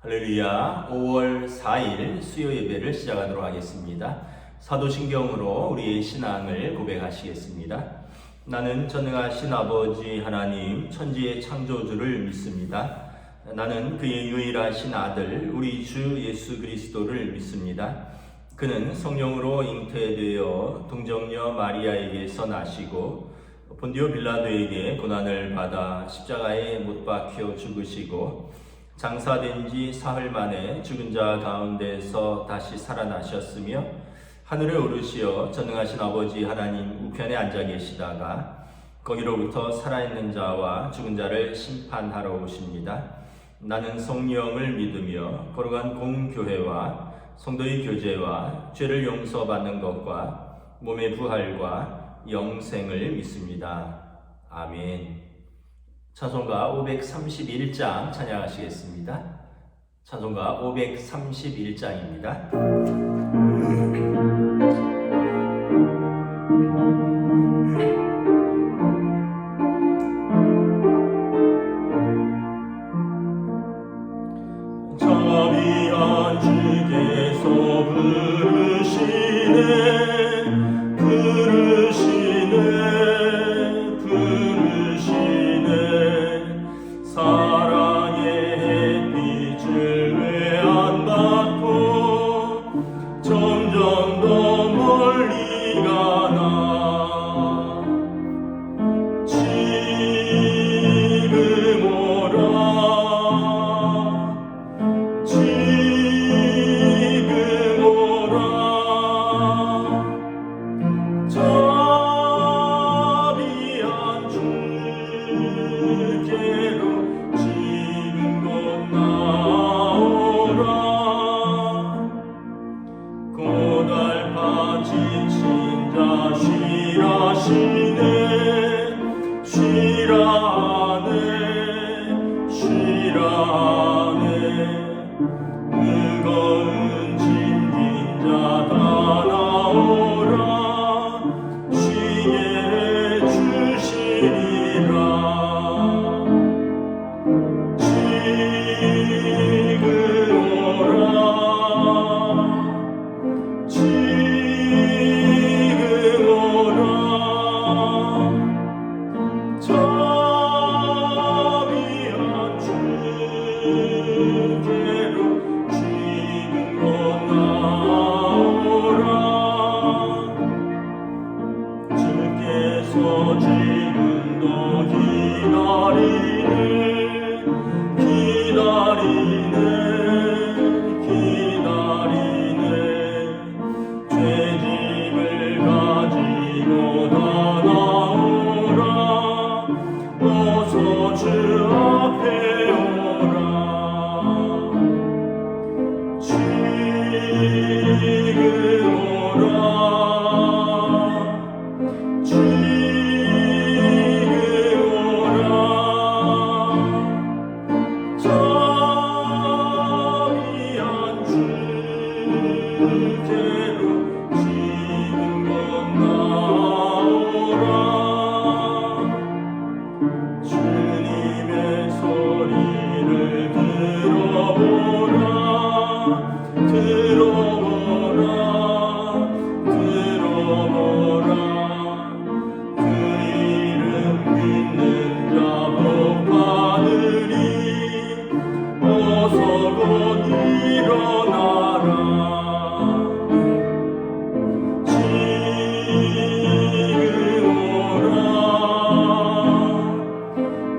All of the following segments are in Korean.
할렐루야. 5월 4일 수요 예배를 시작하도록 하겠습니다. 사도신경으로 우리의 신앙을 고백하시겠습니다. 나는 전능하신 아버지 하나님 천지의 창조주를 믿습니다. 나는 그의 유일하신 아들 우리 주 예수 그리스도를 믿습니다. 그는 성령으로 잉태되어 동정녀 마리아에게서 나시고 본디오 빌라도에게 고난을 받아 십자가에 못 박혀 죽으시고 장사된 지 사흘 만에 죽은 자 가운데서 다시 살아나셨으며 하늘에 오르시어 전능하신 아버지 하나님 우편에 앉아 계시다가 거기로부터 살아있는 자와 죽은 자를 심판하러 오십니다. 나는 성령을 믿으며 거룩한 공교회와 성도의 교제와 죄를 용서받는 것과 몸의 부활과 영생을 믿습니다. 아멘. 찬송가 531장 찬양하시겠습니다. 찬송가 531장입니다. 자비한 주께서 부르시네 사랑의 햇빛을 왜 안 받고 점점 더 멀리 가나 지금 오라 지금 오라 자비한 주께로 지금 곧 나오라 고달파 지친 자 쉬라시네 쉬라네 쉬라네 무거운 짐진 자 다 나오라 쉬게 해주시리라 지금 오라 지금 오라 자비한 주께로 지금 곧 나오라 주께서 지금도 기다리네 죄짐을 가지고 다 나오라 어서 주 앞에 오라 지금 오라 지금 오라 자비한 주께로 지금 곧 나오라 주님의 소리를 들어보라 들어보라 들어보라 그 이름 믿는 자 복받으리 어서 곧 일어나라 지금 오라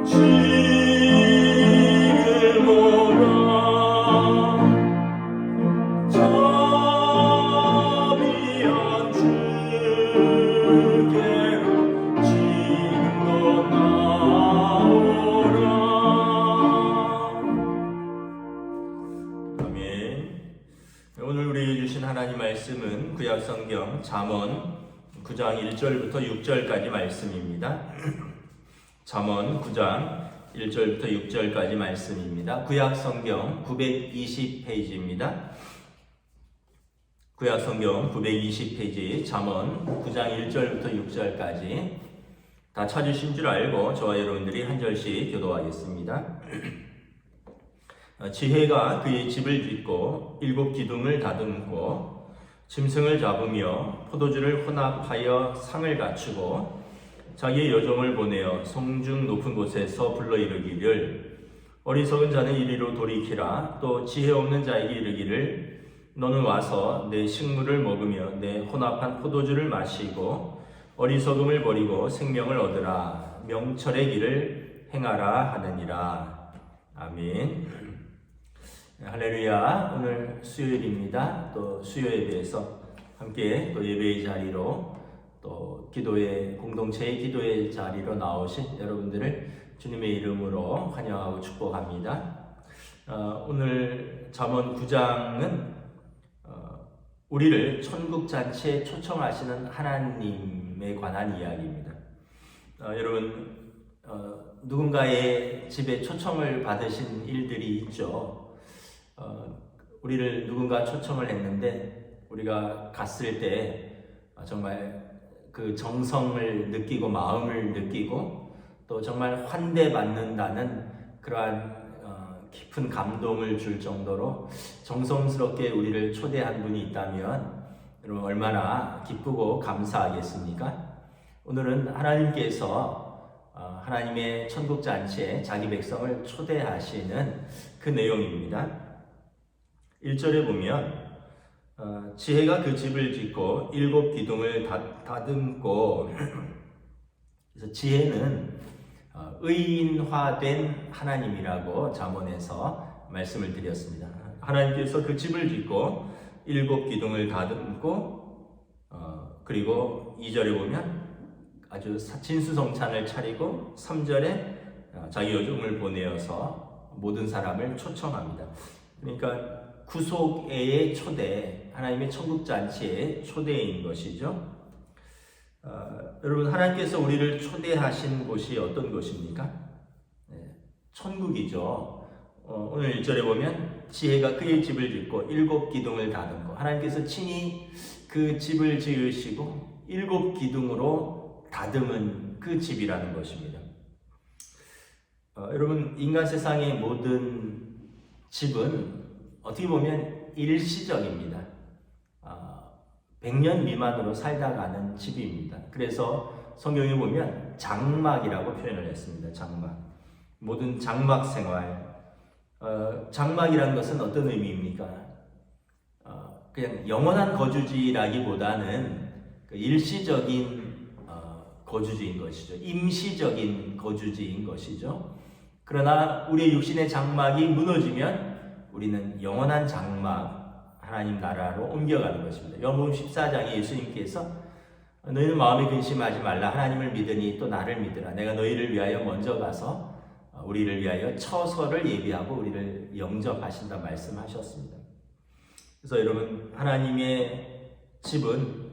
지금 오라 자비한 주께로 지금 곧 나오라 아멘. 오늘 우리에게 주신 하나님 말씀은 구약성경 잠언 9장 1절부터 6절까지 말씀입니다. 잠언 9장 1절부터 6절까지 말씀입니다. 구약성경 920페이지입니다. 구약성경 920페이지 잠언 9장 1절부터 6절까지 다 찾으신 줄 알고 저와 여러분들이 한 절씩 교도하겠습니다. 지혜가 그의 집을 짓고 7 기둥을 다듬고 짐승을 잡으며 포도주를 혼합하여 상을 갖추고 자기의 여종을 보내어 성중 높은 곳에서 불러 이르기를 어리석은 자는 이리로 돌이키라. 또 지혜 없는 자에게 이르기를 너는 와서 내 식물을 먹으며 내 혼합한 포도주를 마시고 어리석음을 버리고 생명을 얻으라. 명철의 길을 행하라 하느니라. 아멘. 할렐루야. 오늘 수요일입니다. 또 수요 예배에서 함께 또 예배의 자리로 또 기도의 공동체의 기도의 자리로 나오신 여러분들을 주님의 이름으로 환영하고 축복합니다. 오늘 잠언 9장은 우리를 천국 잔치에 초청하시는 하나님에 관한 이야기입니다. 여러분 누군가의 집에 초청을 받으신 일들이 있죠. 우리를 누군가 초청을 했는데 우리가 갔을 때 정말 그 정성을 느끼고 마음을 느끼고 또 정말 환대받는다는 그러한 깊은 감동을 줄 정도로 정성스럽게 우리를 초대한 분이 있다면 여러분 얼마나 기쁘고 감사하겠습니까? 오늘은 하나님께서 하나님의 천국 잔치에 자기 백성을 초대하시는 그 내용입니다. 1절에 보면 지혜가 그 집을 짓고 7 기둥을 다듬고 그래서 지혜는 의인화된 하나님이라고 잠언에서 말씀을 드렸습니다. 하나님께서 그 집을 짓고 7 기둥을 다듬고 그리고 2절에 보면 아주 진수성찬을 차리고 3절에 자기 여종을 보내어서 모든 사람을 초청합니다. 그러니까 구속의 초대, 하나님의 천국잔치의 초대인 것이죠. 여러분 하나님께서 우리를 초대하신 곳이 어떤 곳입니까? 천국이죠. 오늘 1절에 보면 지혜가 그의 집을 짓고 7 기둥을 다듬고 하나님께서 친히 그 집을 지으시고 7 기둥으로 다듬은 그 집이라는 것입니다. 여러분 인간 세상의 모든 집은 어떻게 보면 일시적입니다. 100년 미만으로 살다 가는 집입니다. 그래서 성경에 보면 장막이라고 표현을 했습니다. 장막. 모든 장막 생활. 장막이라는 것은 어떤 의미입니까? 그냥 영원한 거주지라기보다는 일시적인 거주지인 것이죠. 임시적인 거주지인 것이죠. 그러나 우리의 육신의 장막이 무너지면 우리는 영원한 장막, 하나님 나라로 옮겨가는 것입니다. 요한복음 14장에 예수님께서 너희는 마음에 근심하지 말라. 하나님을 믿으니 또 나를 믿으라. 내가 너희를 위하여 먼저 가서 우리를 위하여 처소를 예비하고 우리를 영접하신다 말씀하셨습니다. 그래서 여러분 하나님의 집은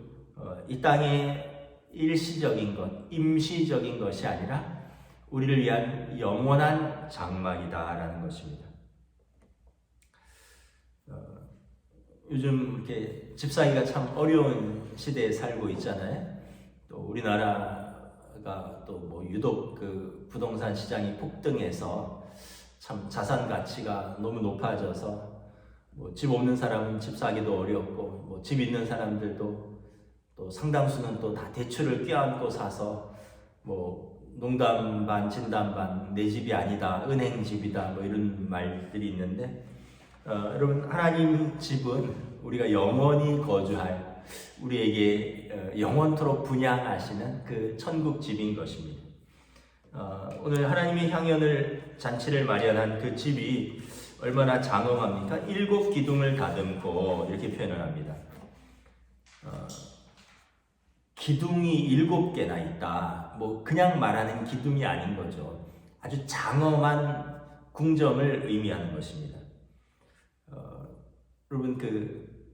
이 땅의 일시적인 것, 임시적인 것이 아니라 우리를 위한 영원한 장막이다라는 것입니다. 요즘 이렇게 집 사기가 참 어려운 시대에 살고 있잖아요. 또 우리나라가 또 뭐 유독 그 부동산 시장이 폭등해서 참 자산 가치가 너무 높아져서 뭐 집 없는 사람은 집 사기도 어렵고 뭐 집 있는 사람들도 또 상당수는 또 다 대출을 껴안고 사서 뭐 농담 반 진담 반 내 집이 아니다 은행 집이다 뭐 이런 말들이 있는데 여러분 하나님 집은 우리가 영원히 거주할 우리에게 영원토록 분양하시는 그 천국 집인 것입니다. 오늘 하나님의 향연을 잔치를 마련한 그 집이 얼마나 장엄합니까? 7 기둥을 다듬고 이렇게 표현을 합니다. 기둥이 7개나 있다. 뭐 그냥 말하는 기둥이 아닌 거죠. 아주 장엄한 궁정을 의미하는 것입니다. 여러분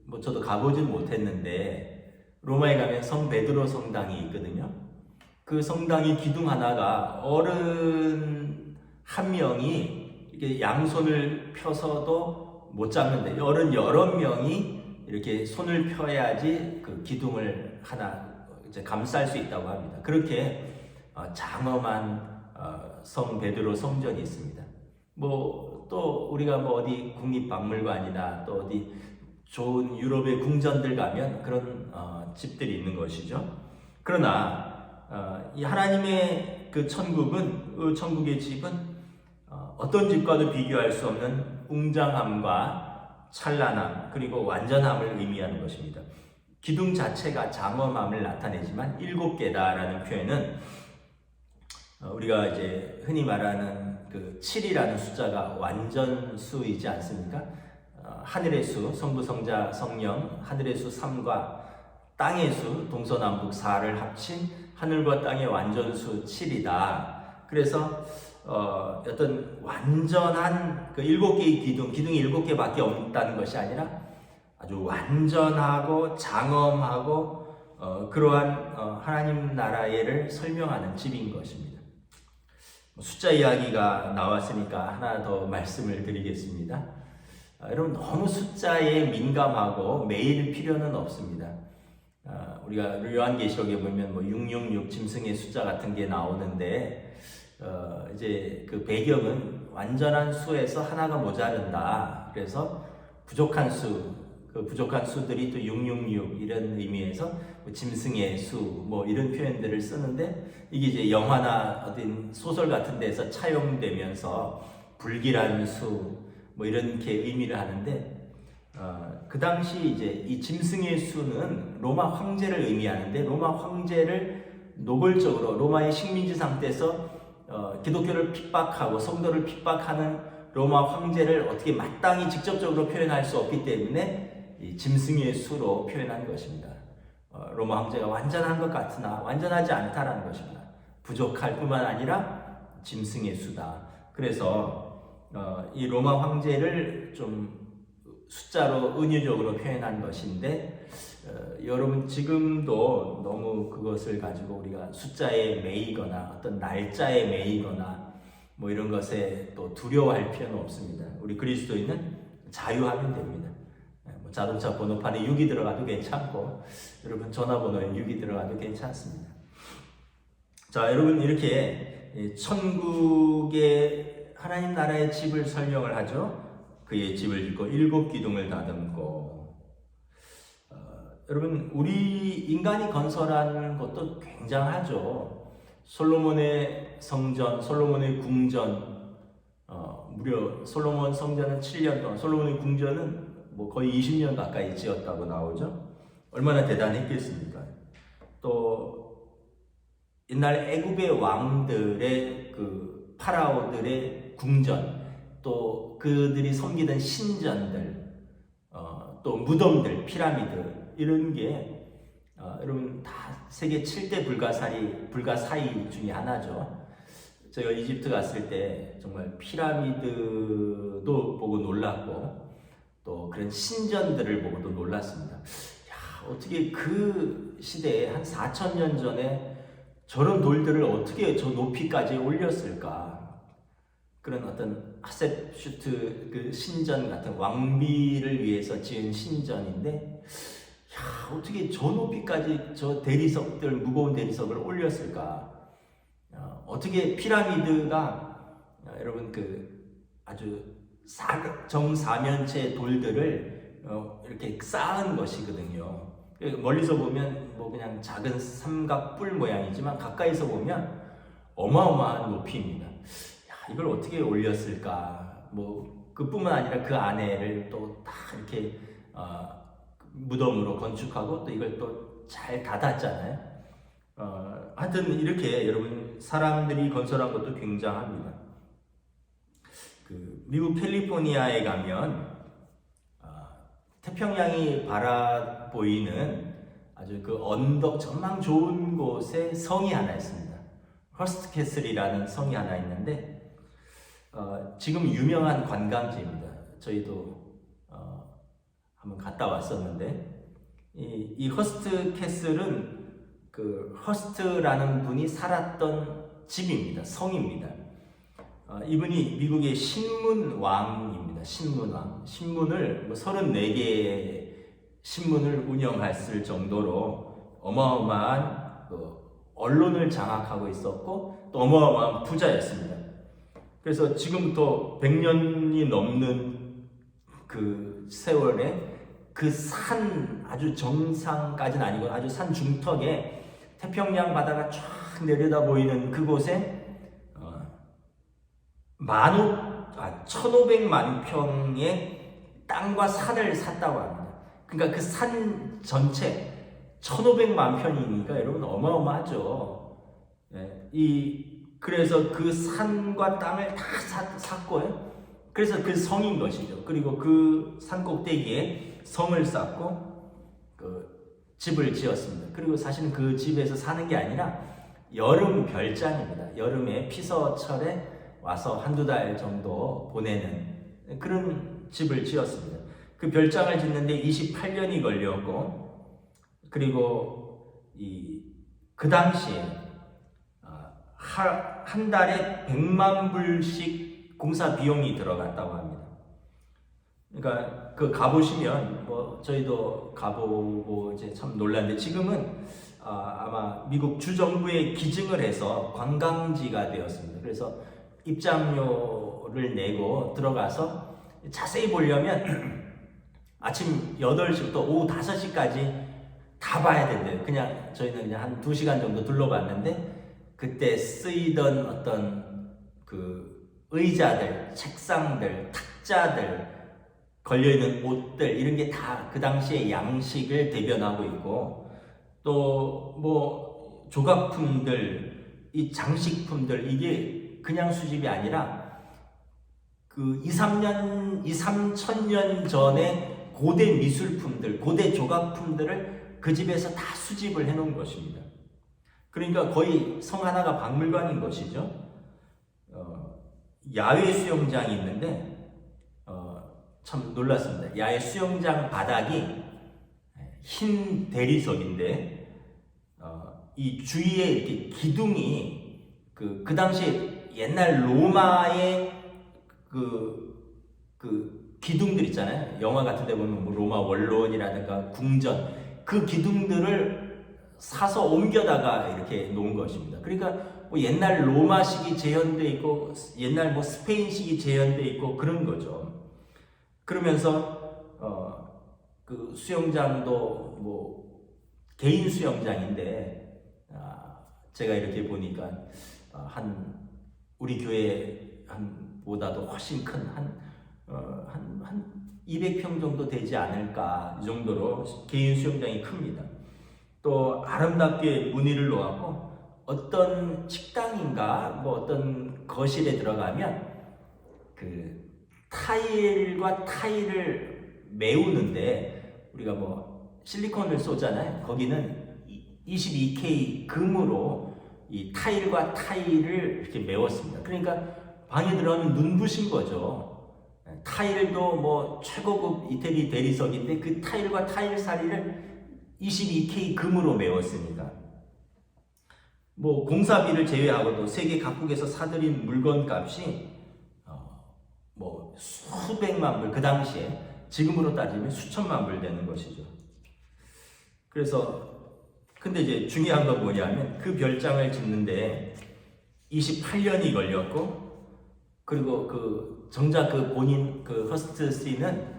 뭐 저도 가보진 못했는데 로마에 가면 성 베드로 성당이 있거든요. 그 성당의 기둥 하나가 어른 한 명이 이렇게 양손을 펴서도 못 잡는데 어른 여러 명이 이렇게 손을 펴야지 그 기둥을 하나 이제 감쌀 수 있다고 합니다. 그렇게 장엄한 성 베드로 성전이 있습니다. 뭐 또 우리가 뭐 어디 국립박물관이나 또 어디 좋은 유럽의 궁전들 가면 그런 집들이 있는 것이죠. 그러나 이 하나님의 그 천국의 집은 어떤 집과도 비교할 수 없는 웅장함과 찬란함 그리고 완전함을 의미하는 것입니다. 기둥 자체가 장엄함을 나타내지만 7개다라는 표현은 우리가 이제 흔히 말하는 그 7이라는 숫자가 완전수이지 않습니까? 하늘의 수, 성부, 성자, 성령, 하늘의 수 3과 땅의 수, 동서남북 4를 합친 하늘과 땅의 완전수 7이다. 그래서 어떤 완전한 그 7개의 기둥이 7개밖에 없다는 것이 아니라 아주 완전하고 장엄하고 그러한 하나님 나라를 설명하는 집인 것입니다. 숫자 이야기가 나왔으니까 하나 더 말씀을 드리겠습니다. 여러분 너무 숫자에 민감하고 매일 필요는 없습니다. 우리가 요한계시록에 보면 뭐 666 짐승의 숫자 같은 게 나오는데 이제 그 배경은 완전한 수에서 하나가 모자른다. 그래서 부족한 수들이 또 666 이런 의미에서 뭐 짐승의 수 뭐 이런 표현들을 쓰는데 이게 이제 영화나 어떤 소설 같은 데서 차용되면서 불길한 수 뭐 이렇게 의미를 하는데 그 당시 이제 이 짐승의 수는 로마 황제를 의미하는데 로마 황제를 노골적으로 로마의 식민지 상태에서 기독교를 핍박하고 성도를 핍박하는 로마 황제를 어떻게 마땅히 직접적으로 표현할 수 없기 때문에 이 짐승의 수로 표현한 것입니다. 로마 황제가 완전한 것 같으나 완전하지 않다라는 것입니다. 부족할 뿐만 아니라 짐승의 수다. 그래서 이 로마 황제를 좀 숫자로 은유적으로 표현한 것인데 여러분 지금도 너무 그것을 가지고 우리가 숫자에 매이거나 어떤 날짜에 매이거나 뭐 이런 것에 또 두려워할 필요는 없습니다. 우리 그리스도인은 자유하면 됩니다. 뭐 자동차 번호판에 6이 들어가도 괜찮고 여러분 전화번호에 6이 들어가도 괜찮습니다. 자, 여러분 이렇게 천국의 하나님 나라의 집을 설명을 하죠. 그의 집을 짓고 7기둥을 다듬고 여러분 우리 인간이 건설한 것도 굉장하죠. 솔로몬의 성전, 솔로몬의 궁전 무려 솔로몬 성전은 7년 동안 솔로몬의 궁전은 뭐 거의 20년 가까이 지었다고 나오죠. 얼마나 대단했겠습니까? 또 옛날 애굽의 왕들의 그 파라오들의 궁전 또 그들이 섬기던 신전들, 또 무덤들, 피라미드 이런 게 여러분 다 세계 7대 불가사의 중에 하나죠. 제가 이집트 갔을 때 정말 피라미드도 보고 놀랐고 또 그런 신전들을 보고도 놀랐습니다. 야, 어떻게 그 시대에 한 4,000년 전에 저런 돌들을 어떻게 저 높이까지 올렸을까? 그런 어떤 하셉슈트 그 신전 같은 왕비를 위해서 지은 신전인데 야, 어떻게 저 높이까지 저 대리석들 무거운 대리석을 올렸을까? 어떻게 피라미드가 여러분 그 아주 정사면체 돌들을 이렇게 쌓은 것이거든요. 멀리서 보면 뭐 그냥 작은 삼각뿔 모양이지만 가까이서 보면 어마어마한 높이입니다. 이걸 어떻게 올렸을까? 뭐 그뿐만 아니라 그 안에를 또 다 이렇게 무덤으로 건축하고 또 이걸 또 잘 닫았잖아요. 하여튼 이렇게 여러분 사람들이 건설한 것도 굉장합니다. 그 미국 캘리포니아에 가면 태평양이 바라 보이는 아주 그 언덕 전망 좋은 곳에 성이 하나 있습니다. 허스트 캐슬이라는 성이 하나 있는데 지금 유명한 관광지입니다. 저희도 한번 갔다 왔었는데 이 허스트 캐슬은 그 허스트라는 분이 살았던 집입니다. 성입니다. 이분이 미국의 신문왕입니다. 신문왕. 신문을 뭐 34개의 신문을 운영했을 정도로 어마어마한 언론을 장악하고 있었고 또 어마어마한 부자였습니다. 그래서 지금부터 100년이 넘는 그 세월에 그 산 아주 정상까지는 아니고 아주 산 중턱에 태평양 바다가 쫙 내려다 보이는 그곳에 1500만 평의 땅과 산을 샀다고 합니다. 그러니까 그 산 전체 1500만 평이니까 여러분 어마어마하죠. 그래서 그 산과 땅을 다 샀고요. 그래서 그 성인 것이죠. 그리고 그 산 꼭대기에 성을 쌓고 그 집을 지었습니다. 그리고 사실은 그 집에서 사는 게 아니라 여름 별장입니다. 여름에 피서철에 와서 한두 달 정도 보내는 그런 집을 지었습니다. 그 별장을 짓는데 28년이 걸렸고, 그리고 그 당시에 한 달에 100만 불씩 공사 비용이 들어갔다고 합니다. 그러니까 그 가보시면 뭐 저희도 가보고 이제 참 놀랐는데, 지금은 아마 미국 주정부에 기증을 해서 관광지가 되었습니다. 그래서 입장료를 내고 들어가서 자세히 보려면 아침 8시부터 오후 5시까지 다 봐야 된대요. 그냥 저희는 그냥 한 2시간 정도 둘러봤는데, 그때 쓰이던 어떤 그 의자들, 책상들, 탁자들, 걸려있는 옷들, 이런 게 다 그 당시의 양식을 대변하고 있고, 또 뭐 조각품들, 이 장식품들, 이게 그냥 수집이 아니라 그 2,3천 전에 고대 미술품들, 고대 조각품들을 그 집에서 다 수집을 해놓은 것입니다. 그러니까 거의 성 하나가 박물관인 것이죠. 야외 수영장이 있는데 참 놀랐습니다. 야외 수영장 바닥이 흰 대리석인데 이 주위에 이렇게 기둥이 그 당시에 옛날 로마의 그 기둥들 있잖아요. 영화 같은 데 보면 뭐 로마 원로원이라든가 궁전, 그 기둥들을 사서 옮겨다가 이렇게 놓은 것입니다. 그러니까 뭐 옛날 로마식이 재현돼 있고 옛날 뭐 스페인식이 재현돼 있고 그런 거죠. 그러면서 그 수영장도 뭐 개인 수영장인데, 제가 이렇게 보니까 우리 교회 보다도 훨씬 큰 한 200평 정도 되지 않을까, 이 정도로 개인 수영장이 큽니다. 또 아름답게 무늬를 놓았고, 어떤 식당인가 뭐 어떤 거실에 들어가면 그 타일과 타일을 메우는데 우리가 뭐 실리콘을 쏘잖아요. 거기는 22K 금으로 이 타일과 타일을 이렇게 메웠습니다. 그러니까 방에 들어가면 눈부신 거죠. 타일도 뭐 최고급 이태리 대리석인데 그 타일과 타일 사리를 22K 금으로 메웠습니다. 뭐 공사비를 제외하고도 세계 각국에서 사들인 물건 값이 뭐 수백만 불, 그 당시에 지금으로 따지면 수천만 불 되는 것이죠. 그래서 근데 이제 중요한 건 뭐냐면 그 별장을 짓는데 28년이 걸렸고, 그리고 정작 본인 허스트 씨는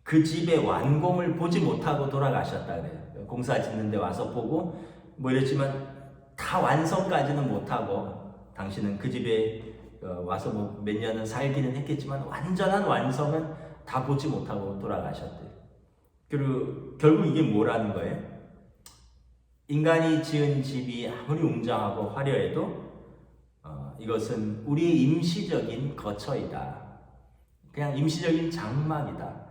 그 집의 완공을 보지 못하고 돌아가셨다 그래요. 공사 짓는데 와서 보고 뭐 이랬지만 다 완성까지는 못하고, 당신은 그 집에 와서 뭐 몇 년은 살기는 했겠지만 완전한 완성은 다 보지 못하고 돌아가셨대요. 그리고 결국 이게 뭐라는 거예요? 인간이 지은 집이 아무리 웅장하고 화려해도 이것은 우리의 임시적인 거처이다. 그냥 임시적인 장막이다.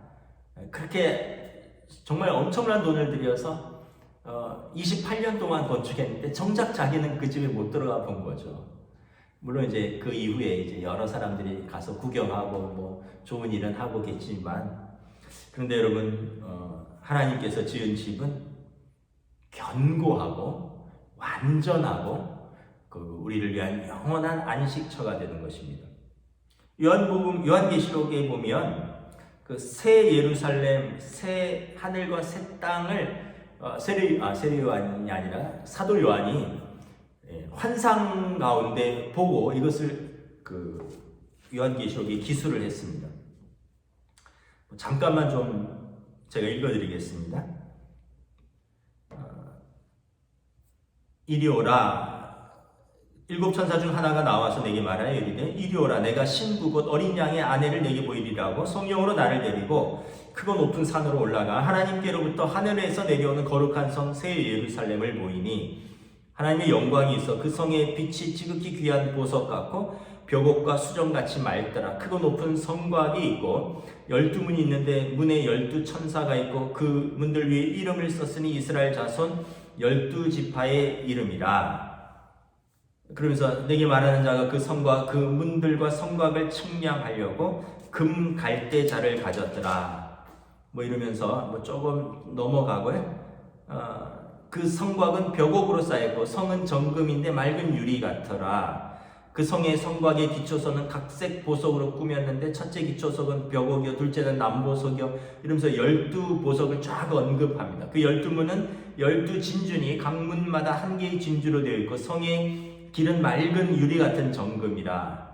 그렇게 정말 엄청난 돈을 들여서 28년 동안 건축했는데 정작 자기는 그 집에 못 들어가 본 거죠. 물론 이제 그 이후에 이제 여러 사람들이 가서 구경하고 뭐 좋은 일은 하고 계시지만, 그런데 여러분, 하나님께서 지은 집은 견고하고 완전하고 우리를 위한 영원한 안식처가 되는 것입니다. 요한계시록에 보면 그 새 예루살렘, 새 하늘과 새 땅을 세례 요한이 아니라 사도 요한이 환상 가운데 보고 이것을 요한계시록에 기술을 했습니다. 잠깐만 좀 제가 읽어드리겠습니다. 이리 오라. 7 천사 중 하나가 나와서 내게 말하여 이르되 이리 오라. 내가 신부 곧 어린 양의 아내를 내게 보이리라고 성령으로 나를 데리고 크고 높은 산으로 올라가 하나님께로부터 하늘에서 내려오는 거룩한 성 새 예루살렘을 보이니 하나님의 영광이 있어 그 성의 빛이 지극히 귀한 보석 같고 벽옥과 수정같이 맑더라. 크고 높은 성곽이 있고 12문이 있는데 문에 12 천사가 있고 그 문들 위에 이름을 썼으니 이스라엘 자손 12지파의 이름이라. 그러면서 내게 말하는 자가 그 성과 그 문들과 성곽을 측량하려고 금 갈대자를 가졌더라. 뭐 이러면서 뭐 조금 넘어가고요. 그 성곽은 벽옥으로 쌓였고 성은 정금인데 맑은 유리 같더라. 그 성의 성곽의 기초석은 각색 보석으로 꾸몄는데 첫째 기초석은 벽옥이요 둘째는 남보석이요 이러면서 12보석을 쫙 언급합니다. 그 12문은 12진주니 각 문마다 한 개의 진주로 되어 있고 성의 길은 맑은 유리 같은 정금이라.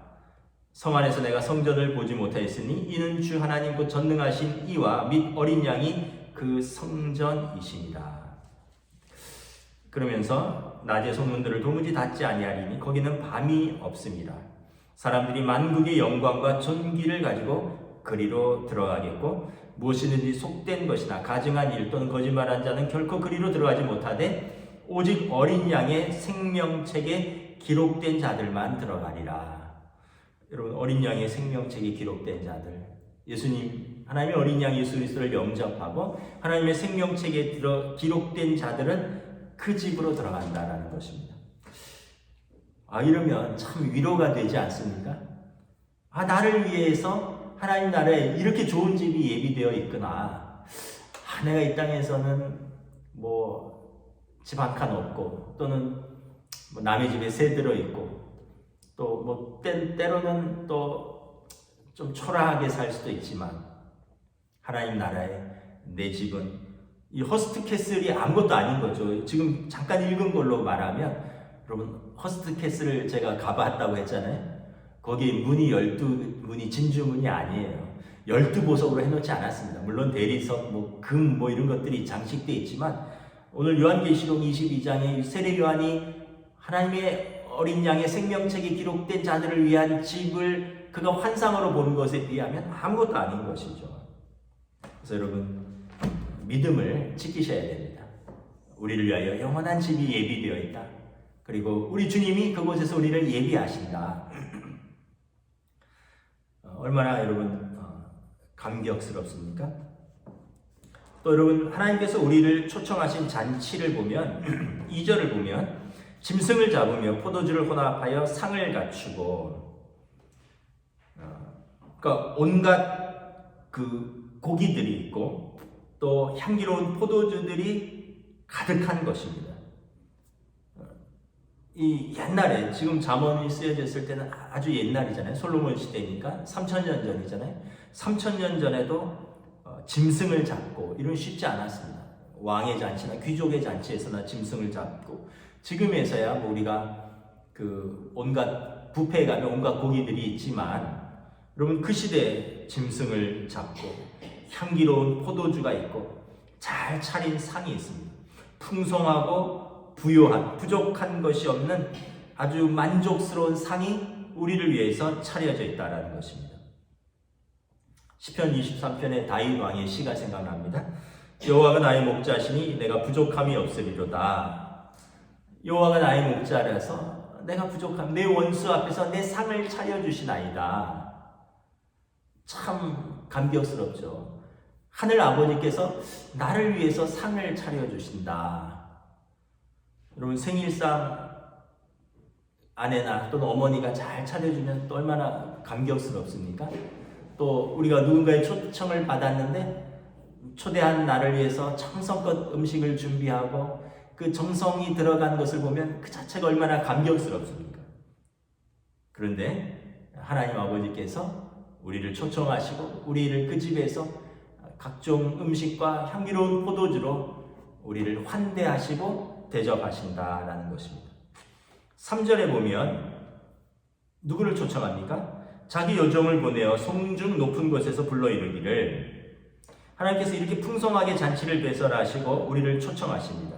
성 안에서 내가 성전을 보지 못하였으니 이는 주 하나님 곧 전능하신 이와 및 어린 양이 그 성전이십니다. 그러면서 낮의 성문들을 도무지 닫지 아니하리니 거기는 밤이 없습니다. 사람들이 만국의 영광과 존귀를 가지고 그리로 들어가겠고 무엇이든지 속된 것이나 가증한 일 또는 거짓말한 자는 결코 그리로 들어가지 못하되 오직 어린 양의 생명책에 기록된 자들만 들어가리라. 여러분, 어린 양의 생명책에 기록된 자들, 예수님, 하나님의 어린 양 예수 그리스도를 영접하고 하나님의 생명책에 기록된 자들은 그 집으로 들어간다라는 것입니다. 이러면 참 위로가 되지 않습니까? 나를 위해서 하나님 나라에 이렇게 좋은 집이 예비되어 있구나. 내가 이 땅에서는 뭐 집 한 칸 없고 또는 뭐 남의 집에 새 들어 있고 또 뭐 때로는 또 좀 초라하게 살 수도 있지만 하나님 나라에 내 집은 이 허스트 캐슬이 아무것도 아닌 거죠. 지금 잠깐 읽은 걸로 말하면 여러분 허스트 캐슬을 제가 가봤다고 했잖아요. 거기 문이 12문이 진주문이 아니에요. 12보석으로 해놓지 않았습니다. 물론 대리석, 금 이런 것들이 장식되어 있지만 오늘 요한계시록 22장에 세례 요한이 하나님의 어린 양의 생명책에 기록된 자들을 위한 집을 그가 환상으로 본 것에 비하면 아무것도 아닌 것이죠. 그래서 여러분 믿음을 지키셔야 됩니다. 우리를 위하여 영원한 집이 예비되어 있다. 그리고 우리 주님이 그곳에서 우리를 예비하신다. 얼마나 여러분 감격스럽습니까? 또 여러분 하나님께서 우리를 초청하신 잔치를 보면 2절을 보면 짐승을 잡으며 포도주를 혼합하여 상을 갖추고 그러니까 온갖 그 고기들이 있고 또 향기로운 포도주들이 가득한 것입니다. 이 옛날에 지금 잠언이 쓰여졌을 때는 아주 옛날이잖아요. 솔로몬 시대니까 3000년 전이잖아요. 3000년 전에도 짐승을 잡고 이런 쉽지 않았습니다. 왕의 잔치나 귀족의 잔치에서나 짐승을 잡고 지금에서야 우리가 그 온갖 뷔페에 가면 온갖 고기들이 있지만 여러분 그 시대에 짐승을 잡고 향기로운 포도주가 있고 잘 차린 상이 있습니다. 풍성하고 부요한 부족한 것이 없는 아주 만족스러운 상이 우리를 위해서 차려져 있다는 것입니다. 시편 23편의 다윗 왕의 시가 생각납니다. 여호와가 나의 목자시니 내가 부족함이 없으리로다. 여호와가 나의 목자라서 내가 부족함 내 원수 앞에서 내 상을 차려주시나이다. 참 감격스럽죠. 하늘 아버지께서 나를 위해서 상을 차려주신다. 여러분 생일상 아내나 또는 어머니가 잘 차려주면 또 얼마나 감격스럽습니까? 또 우리가 누군가의 초청을 받았는데 초대한 나를 위해서 정성껏 음식을 준비하고 그 정성이 들어간 것을 보면 그 자체가 얼마나 감격스럽습니까? 그런데 하나님 아버지께서 우리를 초청하시고 우리를 그 집에서 각종 음식과 향기로운 포도주로 우리를 환대하시고 대접하신다라는 것입니다. 3절에 보면 누구를 초청합니까? 자기 요정을 보내어 성중 높은 곳에서 불러 이르기를. 하나님께서 이렇게 풍성하게 잔치를 배설하시고 우리를 초청하십니다.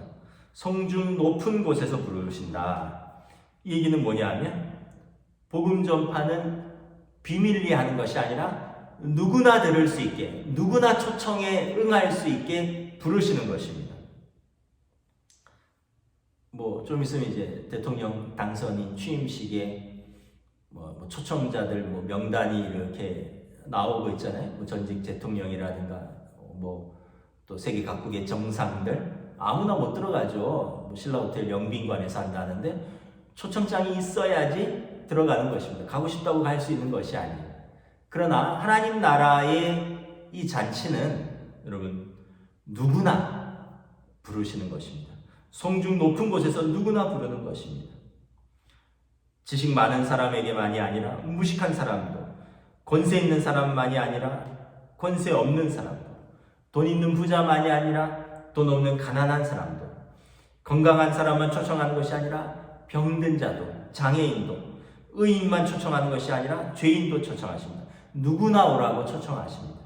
성중 높은 곳에서 부르신다. 이 얘기는 뭐냐 하면 복음 전파는 비밀리에 하는 것이 아니라 누구나 들을 수 있게, 누구나 초청에 응할 수 있게 부르시는 것입니다. 좀 있으면 이제 대통령 당선인 취임식에 초청자들 명단이 이렇게 나오고 있잖아요. 전직 대통령이라든가 또 세계 각국의 정상들 아무나 못 들어가죠. 신라호텔 영빈관에서 한다는데 초청장이 있어야지 들어가는 것입니다. 가고 싶다고 갈 수 있는 것이 아니에요. 그러나 하나님 나라의 이 잔치는 여러분 누구나 부르시는 것입니다. 성중 높은 곳에서 누구나 부르는 것입니다. 지식 많은 사람에게만이 아니라 무식한 사람도, 권세 있는 사람만이 아니라 권세 없는 사람도, 돈 있는 부자만이 아니라 돈 없는 가난한 사람도, 건강한 사람만 초청하는 것이 아니라 병든 자도, 장애인도, 의인만 초청하는 것이 아니라 죄인도 초청하십니다. 누구나 오라고 초청하십니다.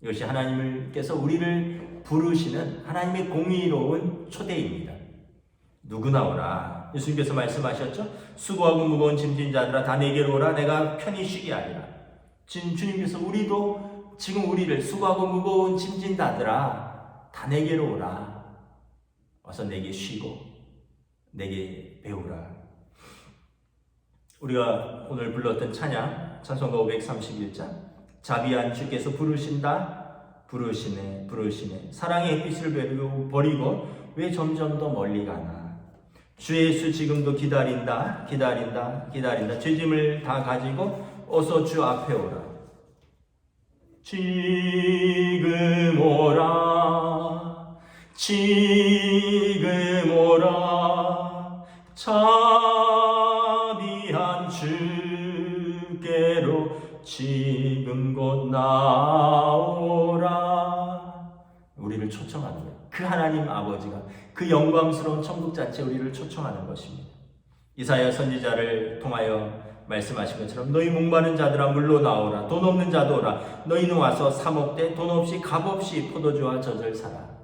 이것이 하나님께서 우리를 부르시는 하나님의 공의로운 초대입니다. 누구나 오라. 예수님께서 말씀하셨죠? 수고하고 무거운 짐진 자들아 다 내게로 오라. 내가 편히 쉬게 하리라. 주님께서 지금 우리를 수고하고 무거운 짐진 자들아 다 내게로 오라. 와서 내게 쉬고 내게 배우라. 우리가 오늘 불렀던 찬양 찬송가 531장 자비한 주께서 부르신다. 부르시네 부르시네 사랑의 햇빛을 버리고 왜 점점 더 멀리 가나. 주 예수 지금도 기다린다 기다린다 기다린다. 죄짐을 다 가지고 어서 주 앞에 오라. 지금 오라 지금 오라 자비한 주께로 지금 곧 나오라. 우리를 초청하는 거예요. 그 하나님 아버지가 그 영광스러운 천국 자체에 우리를 초청하는 것입니다. 이사야 선지자를 통하여 말씀하신 것처럼 너희 목마른 자들아 물로 나오라. 돈 없는 자도 오라. 너희는 와서 사 먹되 돈 없이 값 없이 포도주와 젖을 사라.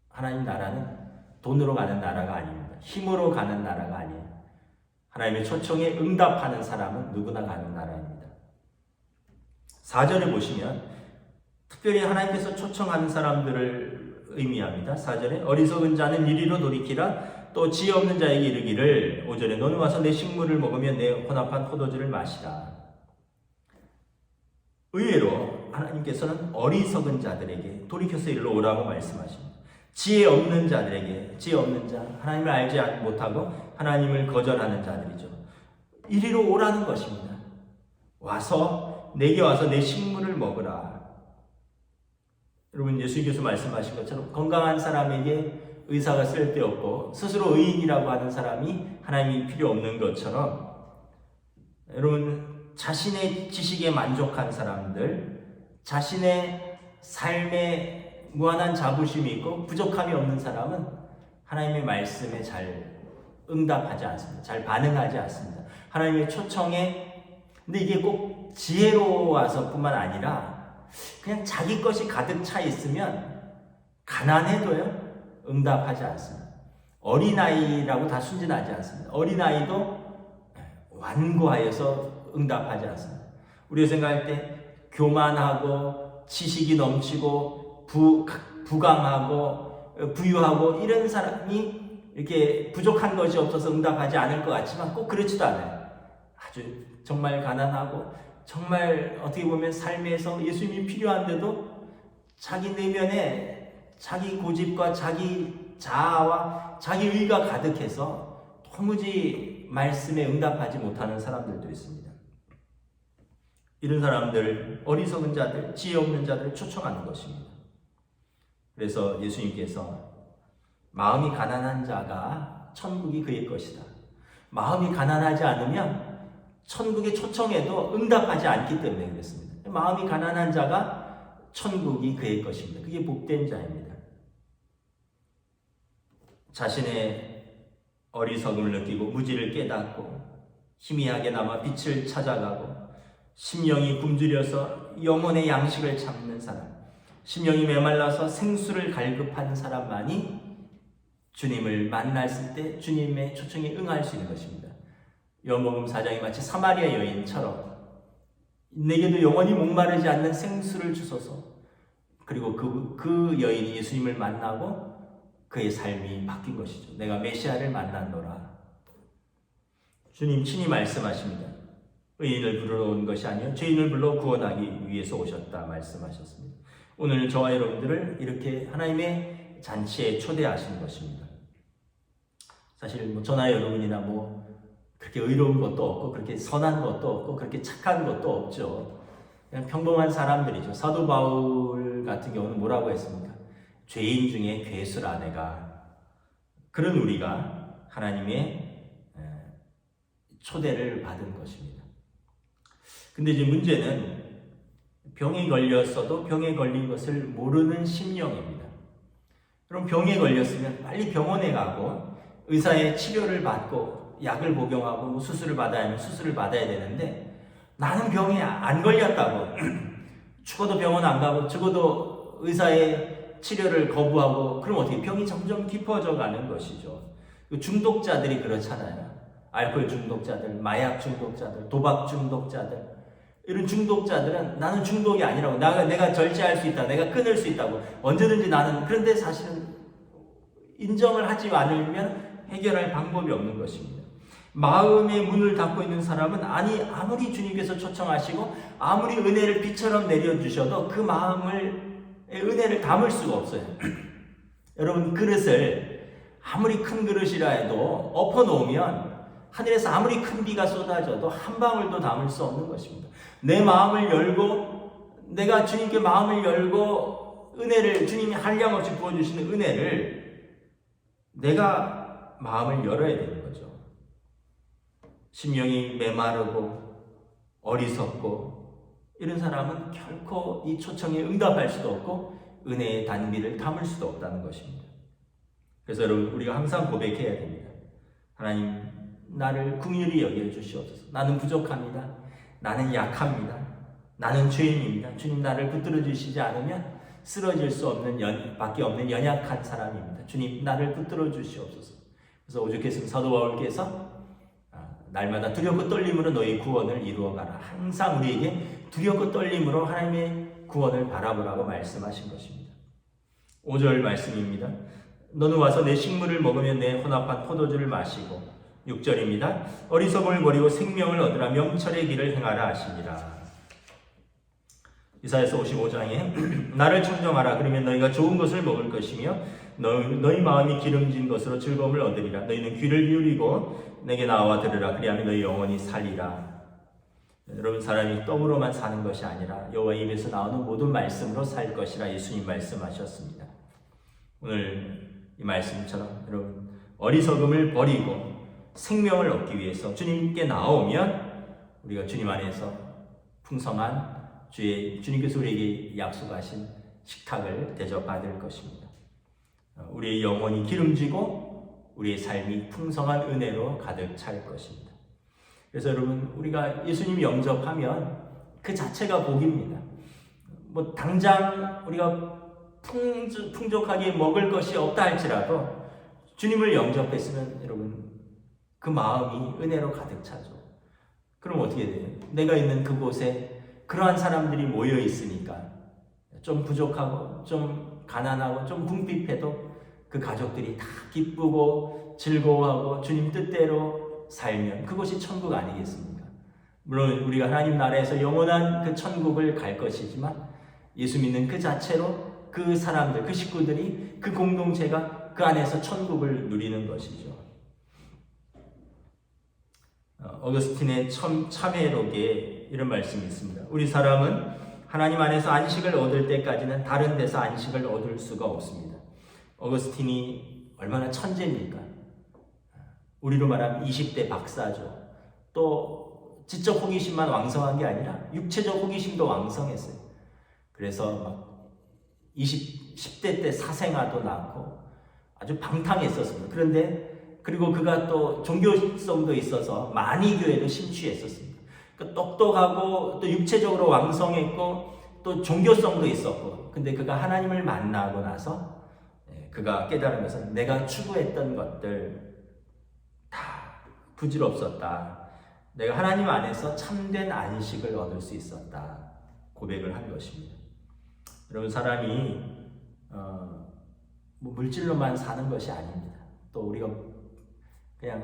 하나님 나라는 돈으로 가는 나라가 아닙니다. 힘으로 가는 나라가 아니에요. 하나님의 초청에 응답하는 사람은 누구나 가는 나라입니다. 4절을 보시면 특별히 하나님께서 초청하는 사람들을 의미합니다. 4절에 어리석은 자는 이리로 돌이키라. 또 지혜 없는 자에게 이르기를 5절에 너는 와서 내 식물을 먹으면 내 혼합한 포도주를 마시라. 의외로 하나님께서는 어리석은 자들에게 돌이켜서 이리로 오라고 말씀하십니다. 지혜 없는 자들에게, 지혜 없는 자, 하나님을 알지 못하고 하나님을 거절하는 자들이죠. 이리로 오라는 것입니다. 내게 와서 내 식물을 먹으라. 여러분 예수님께서 말씀하신 것처럼 건강한 사람에게 의사가 쓸데없고 스스로 의인이라고 하는 사람이 하나님이 필요 없는 것처럼 여러분 자신의 지식에 만족한 사람들, 자신의 삶에 무한한 자부심이 있고 부족함이 없는 사람은 하나님의 말씀에 잘 응답하지 않습니다. 잘 반응하지 않습니다. 하나님의 초청에 근데 이게 꼭 지혜로워서 뿐만 아니라 그냥 자기 것이 가득 차 있으면 가난해도요 응답하지 않습니다. 어린아이라고 다 순진하지 않습니다. 어린아이도 완고하여서 응답하지 않습니다. 우리가 생각할 때 교만하고 지식이 넘치고 부강하고 부유하고 이런 사람이 이렇게 부족한 것이 없어서 응답하지 않을 것 같지만 꼭 그렇지도 않아요. 아주 정말 가난하고 정말 어떻게 보면 삶에서 예수님이 필요한데도 자기 내면에 자기 고집과 자기 자아와 자기 의가 가득해서 도무지 말씀에 응답하지 못하는 사람들도 있습니다. 이런 사람들, 어리석은 자들, 지혜 없는 자들을 초청하는 것입니다. 그래서 예수님께서 마음이 가난한 자가 천국이 그의 것이다. 마음이 가난하지 않으면 천국의 초청에도 응답하지 않기 때문에 그렇습니다. 마음이 가난한 자가 천국이 그의 것입니다. 그게 복된 자입니다. 자신의 어리석음을 느끼고 무지를 깨닫고 희미하게 남아 빛을 찾아가고 심령이 굶주려서 영혼의 양식을 찾는 사람, 심령이 메말라서 생수를 갈급한 사람만이 주님을 만났을 때 주님의 초청에 응할 수 있는 것입니다. 요한복음 4장이 마치 사마리아 여인처럼 내게도 영원히 목마르지 않는 생수를 주소서. 그리고 그 여인이 예수님을 만나고 그의 삶이 바뀐 것이죠. 내가 메시아를 만났노라. 주님 친히 말씀하십니다. 의인을 부르러 온 것이 아니요 죄인을 불러 구원하기 위해서 오셨다 말씀하셨습니다. 오늘 저와 여러분들을 이렇게 하나님의 잔치에 초대하신 것입니다. 사실 저나 여러분이나 그렇게 의로운 것도 없고 그렇게 선한 것도 없고 그렇게 착한 것도 없죠. 그냥 평범한 사람들이죠. 사도 바울 같은 경우는 뭐라고 했습니까? 죄인 중에 괴수라 내가. 그런 우리가 하나님의 초대를 받은 것입니다. 근데 이제 문제는 병에 걸렸어도 병에 걸린 것을 모르는 심령입니다. 그럼 병에 걸렸으면 빨리 병원에 가고 의사의 치료를 받고 약을 복용하고 수술을 받아야 하면 수술을 받아야 되는데 나는 병에 안 걸렸다고 죽어도 병원 안 가고 죽어도 의사의 치료를 거부하고 그럼 어떻게 병이 점점 깊어져 가는 것이죠. 중독자들이 그렇잖아요. 알코올 중독자들, 마약 중독자들, 도박 중독자들 이런 중독자들은 나는 중독이 아니라고 내가 절제할 수 있다. 내가 끊을 수 있다고 언제든지 나는 그런데 사실은 인정을 하지 않으면 해결할 방법이 없는 것입니다. 마음의 문을 닫고 있는 사람은 아무리 주님께서 초청하시고 아무리 은혜를 비처럼 내려주셔도 그 마음을 은혜를 담을 수가 없어요. 여러분 그릇을 아무리 큰 그릇이라 해도 엎어놓으면 하늘에서 아무리 큰 비가 쏟아져도 한 방울도 담을 수 없는 것입니다. 내 마음을 열고 내가 주님께 마음을 열고 은혜를 주님이 한량없이 부어주시는 은혜를 내가 마음을 열어야 되는 거죠. 심령이 메마르고 어리석고 이런 사람은 결코 이 초청에 응답할 수도 없고 은혜의 단비를 담을 수도 없다는 것입니다. 그래서 여러분 우리가 항상 고백해야 됩니다. 하나님 나를 긍휼히 여겨 주시옵소서. 나는 부족합니다. 나는 약합니다. 나는 죄인입니다. 주님 나를 붙들어 주시지 않으면 쓰러질 수 없는 밖에 없는 연약한 사람입니다. 주님 나를 붙들어 주시옵소서. 그래서 오죽했으면 사도 바울께서 날마다 두렵고 떨림으로 너희 구원을 이루어가라. 항상 우리에게 두렵고 떨림으로 하나님의 구원을 바라보라고 말씀하신 것입니다. 5절 말씀입니다. 너는 와서 내 식물을 먹으면 내 혼합한 포도주를 마시고 6절입니다. 어리석음을 버리고 생명을 얻으라 명철의 길을 행하라 하시니라. 이사야서 55장에 나를 청정하라 그러면 너희가 좋은 것을 먹을 것이며 너희 마음이 기름진 것으로 즐거움을 얻으리라. 너희는 귀를 기울이고 내게 나와 들으라. 그리하면 너희 영혼이 살리라. 여러분 사람이 떡으로만 사는 것이 아니라 여호와의 입에서 나오는 모든 말씀으로 살 것이라 예수님 말씀하셨습니다. 오늘 이 말씀처럼 여러분 어리석음을 버리고 생명을 얻기 위해서 주님께 나오면 우리가 주님 안에서 풍성한 주님께서 우리에게 약속하신 식탁을 대접받을 것입니다. 우리의 영혼이 기름지고 우리의 삶이 풍성한 은혜로 가득 찰 것입니다. 그래서 여러분 우리가 예수님 영접하면 그 자체가 복입니다. 당장 우리가 풍족하게 먹을 것이 없다 할지라도 주님을 영접했으면 여러분 그 마음이 은혜로 가득 차죠. 그럼 어떻게 돼요? 내가 있는 그곳에 그러한 사람들이 모여 있으니까 좀 부족하고 좀 가난하고 좀 궁핍해도 그 가족들이 다 기쁘고 즐거워하고 주님 뜻대로 살면 그것이 천국 아니겠습니까? 물론 우리가 하나님 나라에서 영원한 그 천국을 갈 것이지만 예수 믿는 그 자체로 그 사람들, 그 식구들이 그 공동체가 그 안에서 천국을 누리는 것이죠. 어거스틴의 참회록에 이런 말씀이 있습니다. 우리 사람은 하나님 안에서 안식을 얻을 때까지는 다른 데서 안식을 얻을 수가 없습니다. 어거스틴이 얼마나 천재입니까? 우리로 말하면 20대 박사죠. 또 지적 호기심만 왕성한 게 아니라 육체적 호기심도 왕성했어요. 그래서 10대 때 사생아도 낳고 아주 방탕했었습니다. 그런데 그리고 그가 또 종교성도 있어서 많이 교회도 심취했었습니다. 그러니까 똑똑하고 또 육체적으로 왕성했고 또 종교성도 있었고, 근데 그가 하나님을 만나고 나서 그가 깨달은 것은 내가 추구했던 것들 다 부질없었다. 내가 하나님 안에서 참된 안식을 얻을 수 있었다. 고백을 한 것입니다. 여러분, 사람이 뭐 물질로만 사는 것이 아닙니다. 또 우리가 그냥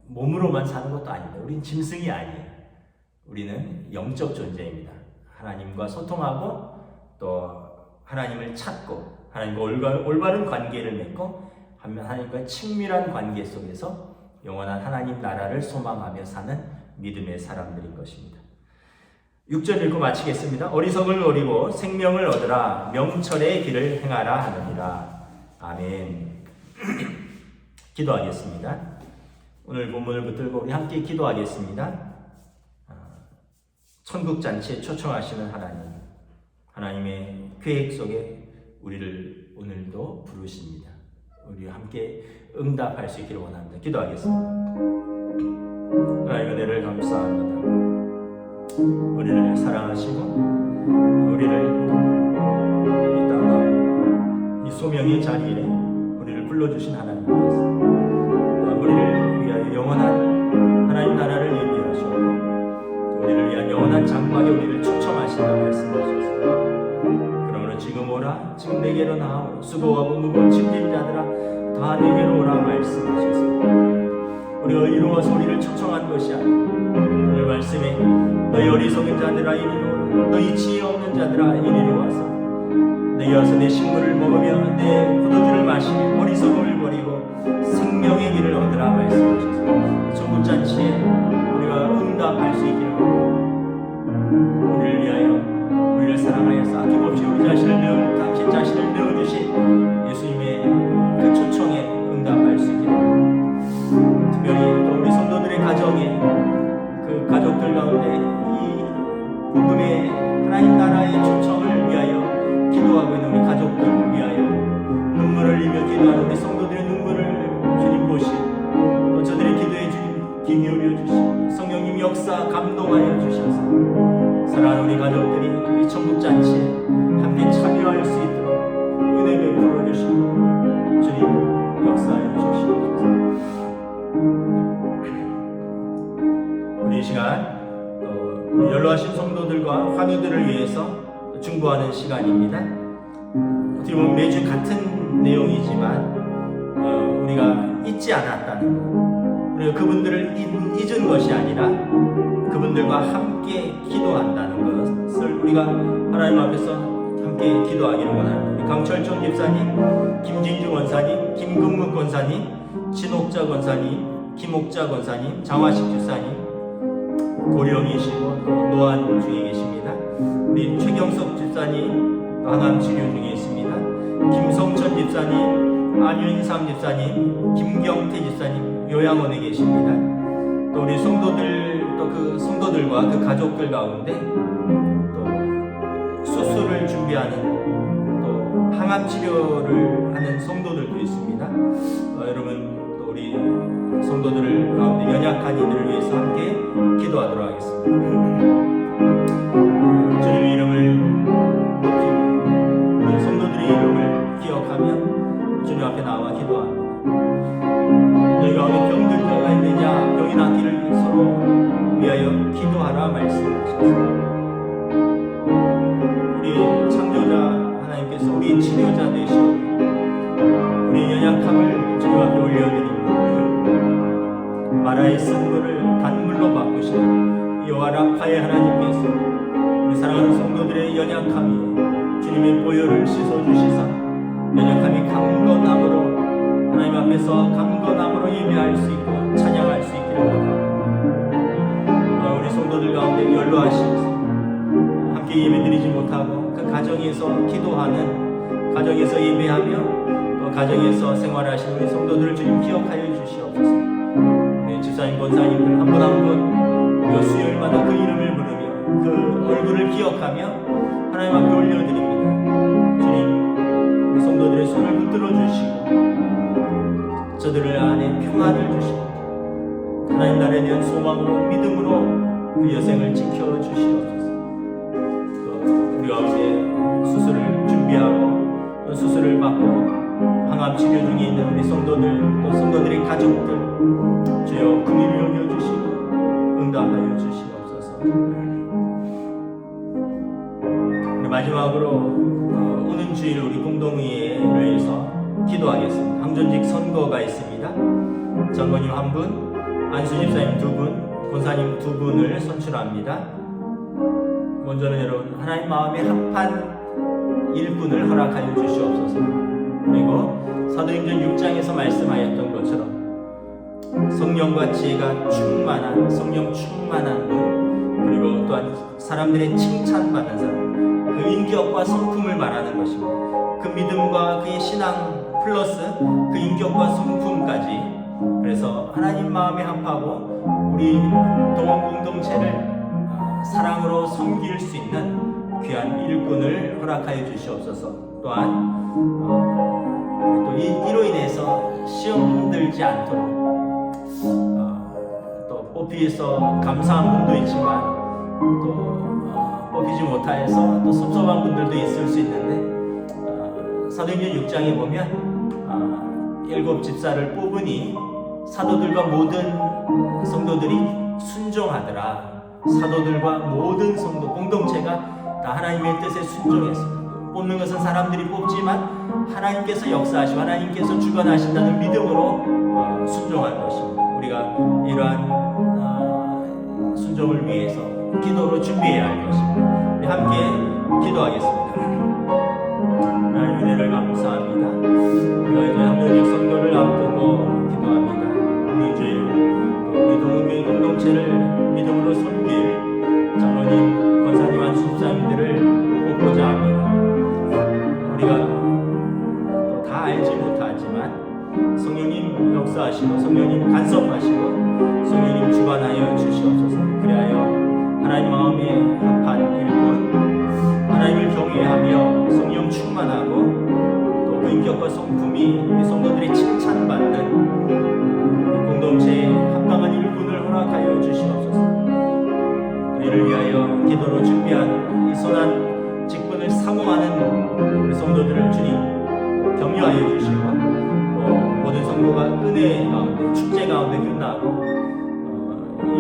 몸으로만 사는 것도 아닙니다. 우리는 짐승이 아니에요. 우리는 영적 존재입니다. 하나님과 소통하고 또 하나님을 찾고 하나님과 올바른 관계를 맺고 하나님과의 친밀한 관계 속에서 영원한 하나님 나라를 소망하며 사는 믿음의 사람들인 것입니다. 6절 읽고 마치겠습니다. 어리석을 노리고 생명을 얻으라. 명철의 길을 행하라 하느니라. 아멘. 기도하겠습니다. 오늘 본문을 붙들고 우리 함께 기도하겠습니다. 천국잔치에 초청하시는 하나님, 하나님의 계획 속에 우리를 오늘도 부르십니다. 우리 함께 응답할 수 있기를 원합니다. 기도하겠습니다. 하나님, 은혜를 감사합니다. 우리를 사랑하시고 우리를 이 땅과 이 소명의 자리에 우리를 불러주신 하나님께서 우리를 위하여 영원한 하나님 나라를 예비하셨고 우리를 위한 영원한 장막에 우리를 초청하신다 말씀하셨습니다. 그러므로 지금 오라, 지금 내게로 나오라, 수고하고 무거운 짐진 자들아 다 내게로 오라 말씀하셨습니다. 우리가 이루어서 우리를 초청한 것이 아니라 오늘 말씀에 너희 어리석은 자들아 이리로 오라, 너희 지혜 없는 자들아 이리로 와서 내게 와서 내 식물을 먹으며 내 포도주를 마시며 어리석음을 버리고 생명의 길을 얻으라 말씀하셨습니다. 천국잔치에 우리가 응답할 수 있기를 우리를 위하여 우리를 사랑하여서 아낌없이 우리 자신을 당신 자신을 내어주신 예수님의 그 초청에 응답할 수 있기를 특별히 또 우리 성도들의 가정에 그 가족들 가운데 이 복음의 하나님 나라의 초청을 위하여 기도하고 있는 우리 가족들을 위하여 눈물을 흘리며 기도하는 우리 성도들의 눈물을 주님 보시고 또 저들의 기도에 주님 귀 기울여 주시고 성령님 역사 감동하여 주셔서 사랑하는 우리 가족들이 이 천국잔치에 함께 참여할 수 있도록 은혜 베풀어 주시고 주님 역사하여 주시옵소서. 우리 이 시간 우리 연로하신 성도들과 환우들을 위해서 중보하는 시간입니다. 어떻게 보면 매주 같은 내용이지만 우리가 잊지 않았다는 것, 우리가 그분들을 잊은 것이 아니라 그분들과 함께 기도한다는 것을 우리가 하나님 앞에서 함께 기도하기를 원합니다. 우리 강철종 집사님, 김진주 권사님, 김근묵 권사님, 진옥자 권사님, 김옥자 권사님, 장화식 집사님 고령이시고 또 노안 중에 계십니다. 우리 최경석 집사님 항암 치료 중에 있습니다. 김성천 집사님, 안윤상 집사님, 김경태 집사님 요양원에 계십니다. 또 우리 성도들 또 그 성도들과 그 가족들 가운데 또 수술을 준비하는 또 항암 치료를 하는 성도들도 있습니다. 여러분 또 우리 성도들을 가운데 연약한 이들을 위해서 함께 기도하도록 하겠습니다. 주님의 이름을 높이고 우리 성도들의 이름을 기억하며 주님 앞에 나와 기도합니다. 너희 가운데 병든 자가 있느냐, 병이 낫기를 서로 위하여 기도하라 말씀하셨습니다. 우리 창조자 하나님께서 우리 치료자 되시고 우리 연약함을 주님 앞에 올려드립니다. 마라의 쓴 물을 단물로 바꾸시는 여호와 라파의 하나님께서 우리 사랑하는 성도들의 연약함이 주님의 보혈을 씻어주시사 연약함이 강건함으로 하나님 앞에서 강건함으로 예배할 수 있고 찬양할 수 있기를 원합니다. 우리 성도들 가운데 연로하시면서 함께 예배드리지 못하고 그 가정에서 기도하는, 가정에서 예배하며 또 가정에서 생활하시는 우리 성도들을 주님 기억하여 주시옵소서. 우리 집사님, 권사님들 한 분 한 분 우리가 수요일마다 그 이름을 부르며 그 얼굴을 기억하며 하나님 앞에 올려드립니다. 주님, 우리 성도들의 손을 붙들어 주시고 저들을 안에 평안을 주시고 하나님 나라에 대한 소망으로 믿음으로 그 여생을 지켜주시옵소서. 또 우리 가운데 수술을 준비하고 또 수술을 받고 항암 치료 중에 있는 우리 성도들 또 성도들의 가족들 주여 긍휼히 여겨주시고 응답하여 주시옵소서. 마지막으로 오는 주일 우리 공동회를 위해서 기도하겠습니다. 항존직 선거가 있습니다. 장로님 한 분, 안수 집사님 두 분, 권사님 두 분을 선출합니다. 먼저는 여러분 하나님 마음에 합한 일꾼을 허락하여 주시옵소서. 그리고 사도행전 6장에서 말씀하였던 것처럼 성령과 지혜가 충만한 성령 충만한 분, 그리고 또한 사람들의 칭찬받는 사람, 그 인격과 성품을 말하는 것입니다. 그 믿음과 그의 신앙 플러스 그 인격과 성품까지. 그래서 하나님 마음에 합하고 우리 동원 공동체를 사랑으로 섬길 수 있는 귀한 일꾼을 허락하여 주시옵소서. 또한 또 이로 인해서 시험 들지 않도록 또 뽑히서 감사한 분도 있지만 또 뽑히지 못하여서 또 섭섭한 분들도 있을 수 있는데 사도행전 6장에 보면 7 집사를 뽑으니 사도들과 모든 성도들이 순종하더라. 사도들과 모든 성도 공동체가 다 하나님의 뜻에 순종했습니다. 뽑는 것은 사람들이 뽑지만 하나님께서 역사하시고 하나님께서 주관하신다는 믿음으로 순종한 것입니다. 우리가 이러한 순종을 위해서 기도로 준비해야 할 것입니다. 우리 함께 기도하겠습니다. 하나님 은혜를 감사합니다. 우리가 이제 항존직 선거를 앞두고 기도합니다. 우리 주일 우리 동원교회 공동체를 믿음으로 섬길 장로님, 권사님, 안수집사님들을 뽑고자 합니다. 우리가 또 다 알지 못하지만 성령님 역사하시고 성령님 간섭하시고 성령님 주관하여 주시옵소서. 그리하여 하나님 마음에 합한 일꾼, 하나님을 경외하며 성령 충만하고 또 그 인격과 성품이 우리 성도들의 칭찬받는 공동체에 합당한 일꾼을 허락하여 주시옵소서. 이를 위하여 기도로 준비한 이 선한 직분을 사모하는 우리 성도들을 주님 격려하여 주시고 또 모든 성도가 은혜 가운데 축제 가운데 끝나고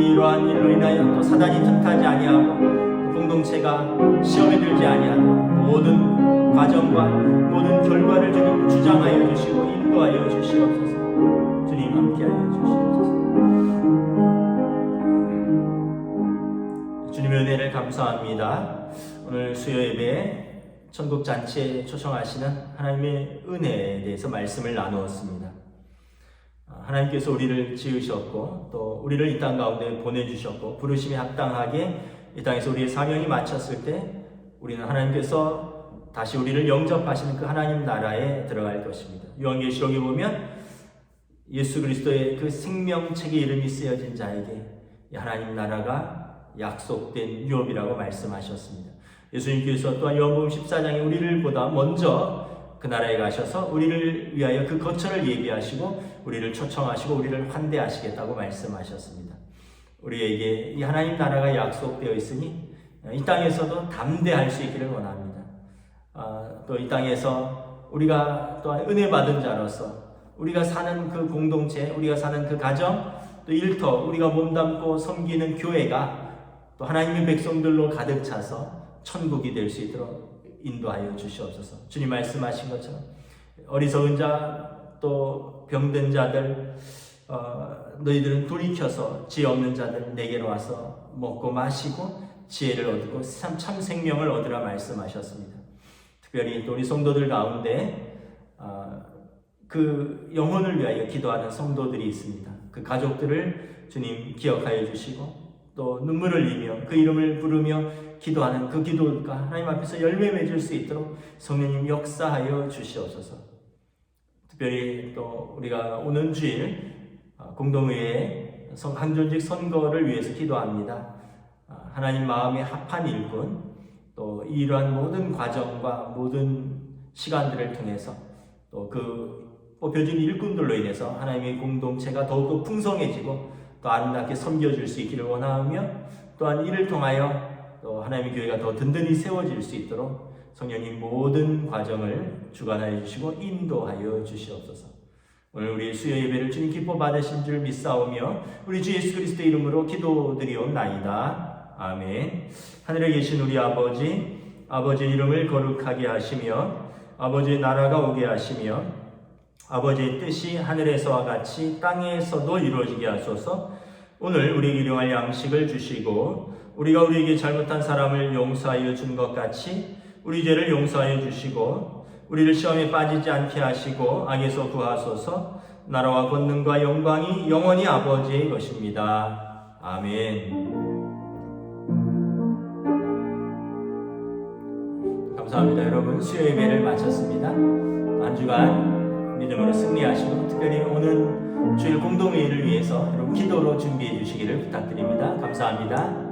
이러한 일로 인하여 또 사단이 틈타지 아니하고 공동체가 시험에 들지 아니하고 모든 과정과 모든 결과를 주님 주장하여 주시고 인도하여 주시옵소서. 주님 함께하여 주시옵소서. 주님의 은혜를 감사합니다. 오늘 수요 예배에 천국 잔치에 초청하시는 하나님의 은혜에 대해서 말씀을 나누었습니다. 하나님께서 우리를 지으셨고 또 우리를 이 땅 가운데 보내주셨고 부르심에 합당하게 이 땅에서 우리의 사명이 마쳤을 때 우리는 하나님께서 다시 우리를 영접하시는 그 하나님 나라에 들어갈 것입니다. 요한계시록에 보면 예수 그리스도의 그 생명책의 이름이 쓰여진 자에게 이 하나님 나라가 약속된 유업이라고 말씀하셨습니다. 예수님께서 또한 요한복음 14장에 우리를 보다 먼저 그 나라에 가셔서 우리를 위하여 그 거처를 예비하시고 우리를 초청하시고 우리를 환대하시겠다고 말씀하셨습니다. 우리에게 이 하나님 나라가 약속되어 있으니 이 땅에서도 담대할 수 있기를 원합니다. 또 이 땅에서 우리가 또한 은혜 받은 자로서 우리가 사는 그 공동체, 우리가 사는 그 가정, 또 일터, 우리가 몸담고 섬기는 교회가 또 하나님의 백성들로 가득 차서 천국이 될 수 있도록 인도하여 주시옵소서. 주님 말씀하신 것처럼 어리석은 자, 또 병든 자들, 너희들은 돌이켜서 지혜 없는 자들 내게로 와서 먹고 마시고 지혜를 얻고 참 생명을 얻으라 말씀하셨습니다. 특별히 또 우리 성도들 가운데 그 영혼을 위하여 기도하는 성도들이 있습니다. 그 가족들을 주님 기억하여 주시고 또 눈물을 흘리며 그 이름을 부르며 기도하는 그 기도가 하나님 앞에서 열매 맺을 수 있도록 성령님 역사하여 주시옵소서. 특별히 또 우리가 오는 주일 공동회의 항존직 선거를 위해서 기도합니다. 하나님 마음에 합한 일꾼, 또 이러한 모든 과정과 모든 시간들을 통해서 또 그 뽑혀진 일꾼들로 인해서 하나님의 공동체가 더욱더 풍성해지고 또 아름답게 섬겨줄 수 있기를 원하며, 또한 이를 통하여 또 하나님의 교회가 더 든든히 세워질 수 있도록 성령님 모든 과정을 주관하여 주시고 인도하여 주시옵소서. 오늘 우리 수요 예배를 주님 기뻐 받으신 줄 믿사오며 우리 주 예수 그리스도의 이름으로 기도드리옵나이다. 아멘. 하늘에 계신 우리 아버지, 아버지의 이름을 거룩하게 하시며 아버지의 나라가 오게 하시며 아버지의 뜻이 하늘에서와 같이 땅에서도 이루어지게 하소서. 오늘 우리에게 일용할 양식을 주시고 우리가 우리에게 잘못한 사람을 용서하여 준 것 같이 우리 죄를 용서하여 주시고 우리를 시험에 빠지지 않게 하시고 악에서 구하소서. 나라와 권능과 영광이 영원히 아버지의 것입니다. 아멘. 감사합니다. 여러분, 수요 예배를 마쳤습니다. 한 주간 믿음으로 승리하시고 특별히 오는 주일 공동회의를 위해서 여러분 기도로 준비해 주시기를 부탁드립니다. 감사합니다.